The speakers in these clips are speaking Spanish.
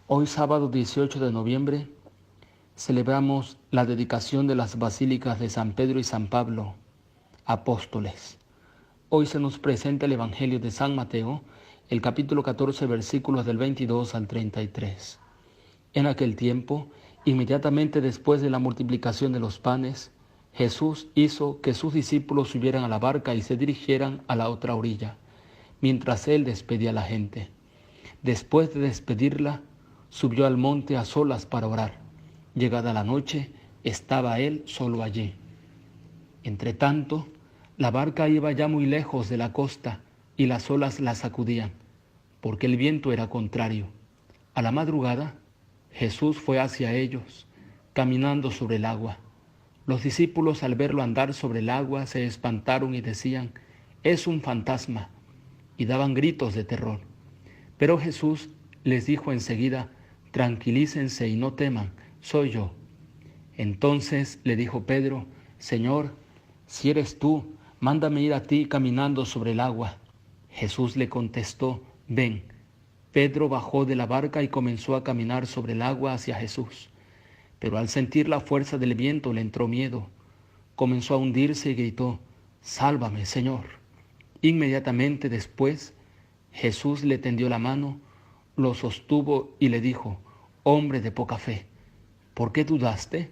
Hoy sábado 18 de noviembre celebramos la dedicación de las basílicas de San Pedro y San Pablo, apóstoles. Hoy se nos presenta el Evangelio de San Mateo, el capítulo 14, versículos del 22 al 33. En aquel tiempo, inmediatamente después de la multiplicación de los panes, Jesús hizo que sus discípulos subieran a la barca y se dirigieran a la otra orilla, mientras él despedía a la gente. Después de despedirla, subió al monte a solas para orar. Llegada la noche, estaba él solo allí. Entretanto, la barca iba ya muy lejos de la costa y las olas la sacudían, porque el viento era contrario. A la madrugada, Jesús fue hacia ellos, caminando sobre el agua. Los discípulos, al verlo andar sobre el agua, se espantaron y decían: «Es un fantasma», y daban gritos de terror. Pero Jesús les dijo enseguida: «Tranquilícense y no teman, soy yo». Entonces le dijo Pedro: «Señor, si eres tú, mándame ir a ti caminando sobre el agua». Jesús le contestó: «Ven». Pedro bajó de la barca y comenzó a caminar sobre el agua hacia Jesús. Pero al sentir la fuerza del viento le entró miedo. Comenzó a hundirse y gritó: «Sálvame, Señor». Inmediatamente después, Jesús le tendió la mano, lo sostuvo y le dijo: «Hombre de poca fe, ¿por qué dudaste?».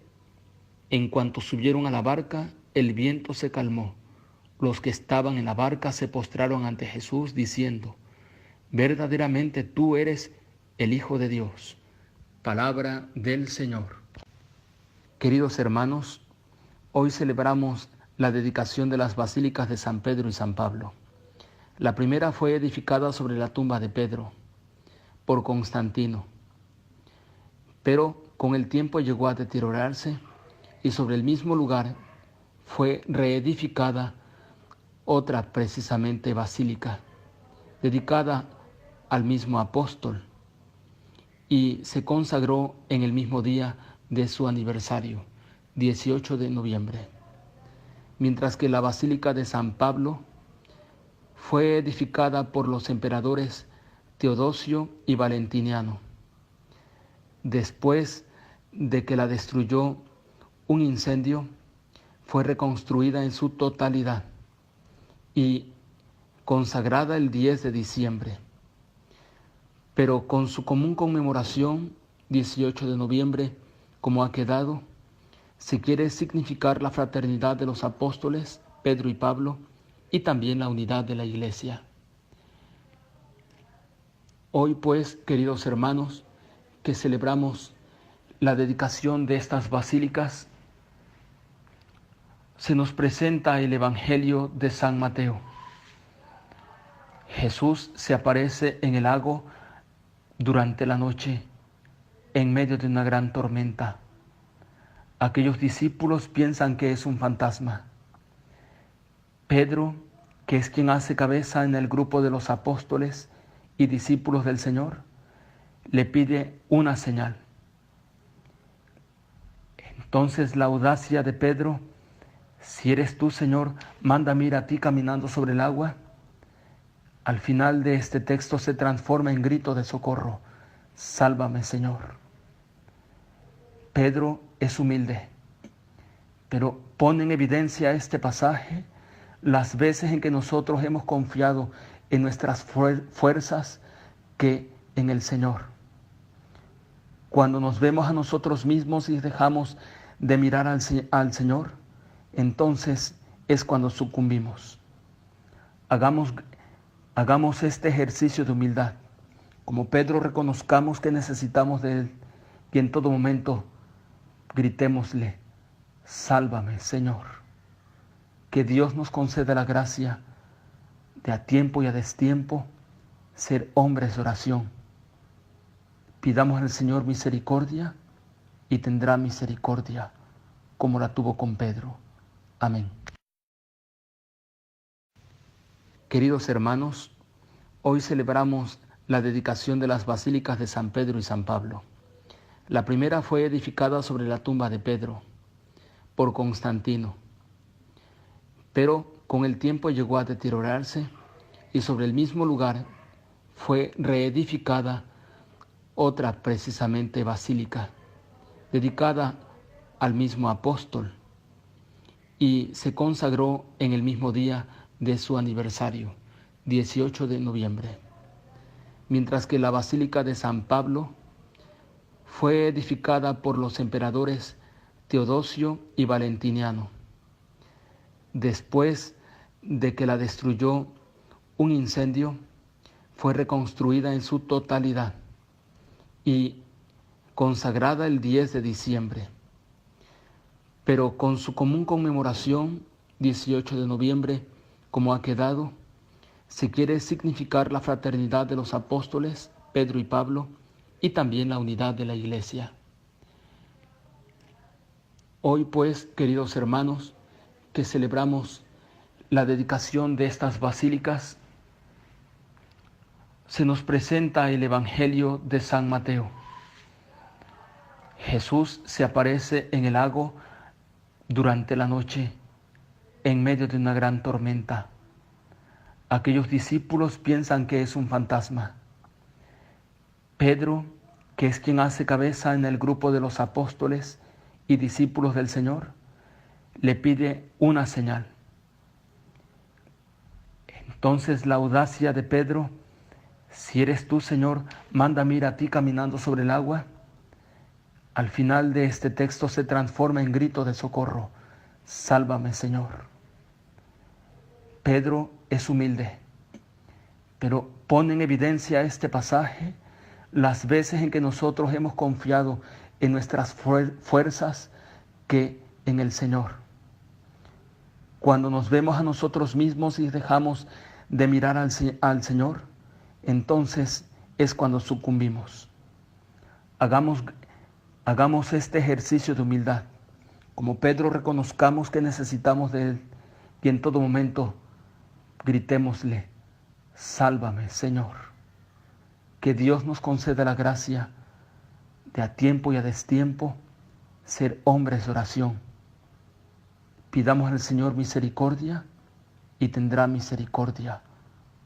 En cuanto subieron a la barca, el viento se calmó. Los que estaban en la barca se postraron ante Jesús diciendo: «Verdaderamente tú eres el Hijo de Dios». Palabra del Señor. Queridos hermanos, hoy celebramos la dedicación de las basílicas de San Pedro y San Pablo. La primera fue edificada sobre la tumba de Pedro por Constantino, pero con el tiempo llegó a deteriorarse y sobre el mismo lugar fue reedificada otra precisamente basílica, dedicada al mismo apóstol, y se consagró en el mismo día de su aniversario, 18 de noviembre. Mientras que la Basílica de San Pablo fue edificada por los emperadores Teodosio y Valentiniano, después de que la destruyó un incendio, fue reconstruida en su totalidad y consagrada el 10 de diciembre. Pero con su común conmemoración, 18 de noviembre, como ha quedado, se quiere significar la fraternidad de los apóstoles, Pedro y Pablo, y también la unidad de la Iglesia. Hoy pues, queridos hermanos, que celebramos la dedicación de estas basílicas, se nos presenta el Evangelio de San Mateo. Jesús se aparece en el lago durante la noche, en medio de una gran tormenta. Aquellos discípulos piensan que es un fantasma. Pedro, que es quien hace cabeza en el grupo de los apóstoles y discípulos del Señor, le pide una señal. Entonces la audacia de Pedro: «Si eres tú, Señor, mándame ir a ti caminando sobre el agua», al final de este texto se transforma en grito de socorro: «Sálvame, Señor». Pedro es humilde, pero pone en evidencia este pasaje las veces en que nosotros hemos confiado en nuestras fuerzas que en el Señor. Cuando nos vemos a nosotros mismos y dejamos de mirar al Señor, entonces es cuando sucumbimos. Hagamos este ejercicio de humildad. Como Pedro, reconozcamos que necesitamos de Él y en todo momento gritémosle: «Sálvame, Señor». Que Dios nos conceda la gracia de a tiempo y a destiempo ser hombres de oración. Pidamos al Señor misericordia y tendrá misericordia como la tuvo con Pedro. Amén. Queridos hermanos, hoy celebramos la dedicación de las basílicas de San Pedro y San Pablo. La primera fue edificada sobre la tumba de Pedro por Constantino, pero con el tiempo llegó a deteriorarse y sobre el mismo lugar fue reedificada otra precisamente basílica, dedicada al mismo apóstol, y se consagró en el mismo día de su aniversario, 18 de noviembre. Mientras que la Basílica de San Pablo fue edificada por los emperadores Teodosio y Valentiniano, después de que la destruyó un incendio, fue reconstruida en su totalidad y consagrada el 10 de diciembre. Pero con su común conmemoración, 18 de noviembre, como ha quedado, se quiere significar la fraternidad de los apóstoles, Pedro y Pablo, y también la unidad de la Iglesia. Hoy pues, queridos hermanos, que celebramos la dedicación de estas basílicas, se nos presenta el Evangelio de San Mateo. Jesús se aparece en el lago durante la noche, en medio de una gran tormenta. Aquellos discípulos piensan que es un fantasma. Pedro, que es quien hace cabeza en el grupo de los apóstoles y discípulos del Señor, le pide una señal. Entonces la audacia de Pedro: si eres tú, Señor, mándame ir a ti caminando sobre el agua. Al final de este texto se transforma en grito de socorro: sálvame, Señor. Pedro es humilde, pero pone en evidencia este pasaje las veces en que nosotros hemos confiado en nuestras fuerzas que en el Señor. Cuando nos vemos a nosotros mismos y dejamos de mirar al Señor, entonces es cuando sucumbimos. Hagamos este ejercicio de humildad. Como Pedro, reconozcamos que necesitamos de Él y en todo momento gritémosle: sálvame, Señor. Que Dios nos conceda la gracia de a tiempo y a destiempo ser hombres de oración. Pidamos al Señor misericordia y tendrá misericordia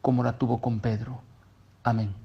como la tuvo con Pedro. Amén.